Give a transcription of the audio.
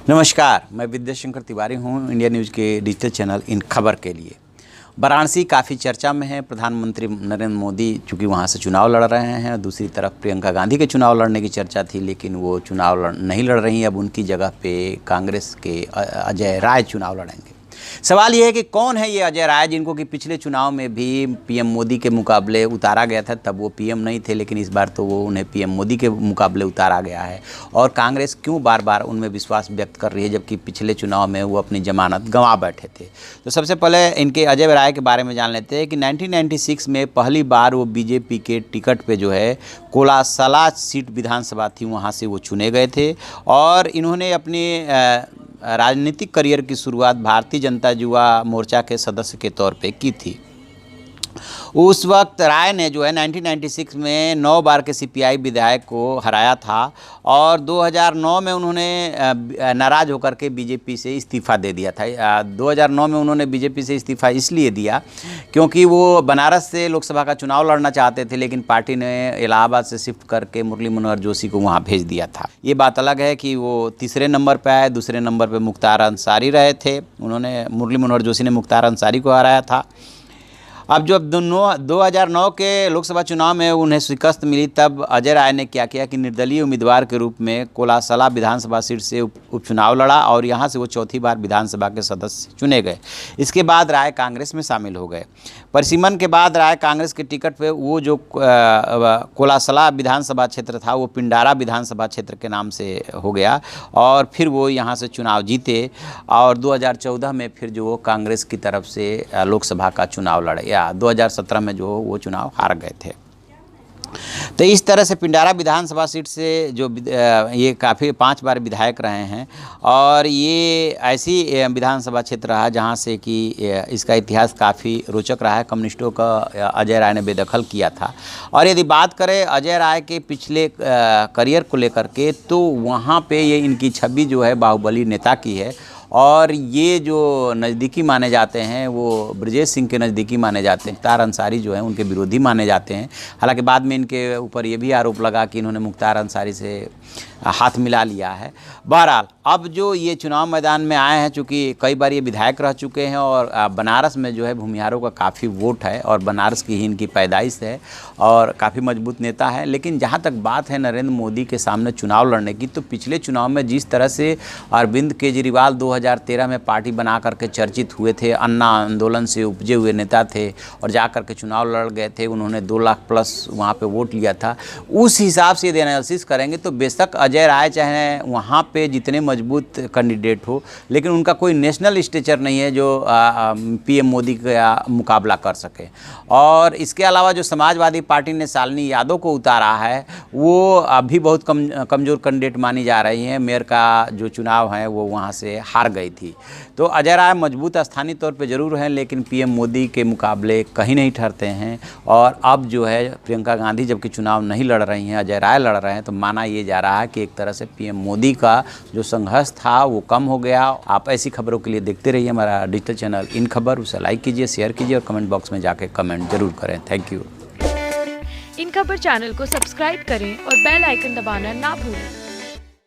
नमस्कार, मैं विद्याशंकर तिवारी हूँ इंडिया न्यूज़ के डिजिटल चैनल इन खबर के लिए। वाराणसी काफ़ी चर्चा में है। प्रधानमंत्री नरेंद्र मोदी चूँकि वहाँ से चुनाव लड़ रहे हैं, दूसरी तरफ प्रियंका गांधी के चुनाव लड़ने की चर्चा थी, लेकिन वो चुनाव नहीं लड़ रही हैं। अब उनकी जगह पे कांग्रेस के अजय राय चुनाव लड़ेंगे। सवाल ये है कि कौन है ये अजय राय, जिनको कि पिछले चुनाव में भी पीएम मोदी के मुकाबले उतारा गया था। तब वो पीएम नहीं थे, लेकिन इस बार तो वो उन्हें पीएम मोदी के मुकाबले उतारा गया है। और कांग्रेस क्यों बार बार उनमें विश्वास व्यक्त कर रही है, जबकि पिछले चुनाव में वो अपनी जमानत गंवा बैठे थे। तो सबसे पहले इनके अजय राय के बारे में जान लेते हैं कि 1996 में पहली बार वो बीजेपी के टिकट पे जो है कोलासला सीट विधानसभा थी, वहाँ से वो चुने गए थे। और इन्होंने अपनी राजनीतिक करियर की शुरुआत भारतीय जनता युवा मोर्चा के सदस्य के तौर पे की थी। उस वक्त राय ने जो है 1996 में 9 बार के सीपीआई विधायक को हराया था और 2009 में उन्होंने नाराज़ होकर के बीजेपी से इस्तीफ़ा दे दिया था। 2009 में उन्होंने बीजेपी से इस्तीफ़ा इसलिए दिया क्योंकि वो बनारस से लोकसभा का चुनाव लड़ना चाहते थे, लेकिन पार्टी ने इलाहाबाद से शिफ्ट करके मुरली मनोहर जोशी को वहाँ भेज दिया था। ये बात अलग है कि वो तीसरे नंबर पर आए। दूसरे नंबर पर मुख्तार अंसारी रहे थे। उन्होंने मुरली मनोहर जोशी ने मुख्तार अंसारी को हराया था। अब जब 2009 के लोकसभा चुनाव में उन्हें शिकस्त मिली, तब अजय राय ने क्या किया कि निर्दलीय उम्मीदवार के रूप में कोलासला विधानसभा सीट से उपचुनाव लड़ा और यहां से वो चौथी बार विधानसभा के सदस्य चुने गए। इसके बाद राय कांग्रेस में शामिल हो गए। परिसीमन के बाद राय कांग्रेस के टिकट पे वो जो कोलासला विधानसभा क्षेत्र था वो पिंडारा विधानसभा क्षेत्र के नाम से हो गया और फिर वो यहाँ से चुनाव जीते और 2014 में फिर जो कांग्रेस की तरफ से लोकसभा का चुनाव लड़े। 2017 में जो वो चुनाव हार गए थे। तो इस तरह से पिंडारा विधानसभा सीट से जो ये काफ़ी 5 बार विधायक रहे हैं और ये ऐसी विधानसभा क्षेत्र रहा जहाँ से कि इसका इतिहास काफ़ी रोचक रहा है। कम्युनिस्टों का अजय राय ने बेदखल किया था। और यदि बात करें अजय राय के पिछले करियर को लेकर के, तो वहाँ पे ये इनकी छवि जो है बाहुबली नेता की है और ये जो नज़दीकी माने जाते हैं वो ब्रजेश सिंह के नज़दीकी माने जाते हैं। मुख्तार अंसारी जो हैं उनके विरोधी माने जाते हैं। हालांकि बाद में इनके ऊपर ये भी आरोप लगा कि इन्होंने मुख्तार अंसारी से हाथ मिला लिया है। बहरहाल अब जो ये चुनाव मैदान में आए हैं, चूँकि कई बार ये विधायक रह चुके हैं और बनारस में जो है भूमिहारों का काफ़ी वोट है और बनारस की ही इनकी पैदाइश है और काफ़ी मजबूत नेता है। लेकिन जहाँ तक बात है नरेंद्र मोदी के सामने चुनाव लड़ने की, तो पिछले चुनाव में जिस तरह से अरविंद केजरीवाल 2013 में पार्टी बना करके चर्चित हुए थे, अन्ना आंदोलन से उपजे हुए नेता थे और जा कर के चुनाव लड़ गए थे, उन्होंने 2 लाख प्लस वहाँ पे वोट लिया था। उस हिसाब से यदि एनालिसिस करेंगे तो बेशक अजय राय चाहे वहाँ पे जितने मजबूत कैंडिडेट हो, लेकिन उनका कोई नेशनल स्टेचर नहीं है जो पीएम मोदी का मुकाबला कर सके। और इसके अलावा जो समाजवादी पार्टी ने शालिनी यादव को उतारा है वो अभी बहुत कमज़ोर कैंडिडेट मानी जा रही हैं। मेयर का जो चुनाव है वो वहाँ से हार गई थी। तो अजय राय मजबूत स्थानीय तौर पे ज़रूर हैं, लेकिन पीएम मोदी के मुकाबले कहीं नहीं ठहरते हैं। और अब जो है प्रियंका गांधी जबकि चुनाव नहीं लड़ रही हैं, अजय राय लड़ रहे हैं, तो माना ये जा रहा है कि एक तरह से पीएम मोदी का जो संघर्ष था वो कम हो गया। आप ऐसी खबरों के लिए देखते रहिए हमारा डिजिटल चैनल इन खबर। उसे लाइक कीजिए, शेयर कीजिए और कमेंट बॉक्स में जाके कमेंट जरूर करें। Thank you. इन खबर चैनल को सब्सक्राइब करें और बेल आइकन दबाना ना भूलें।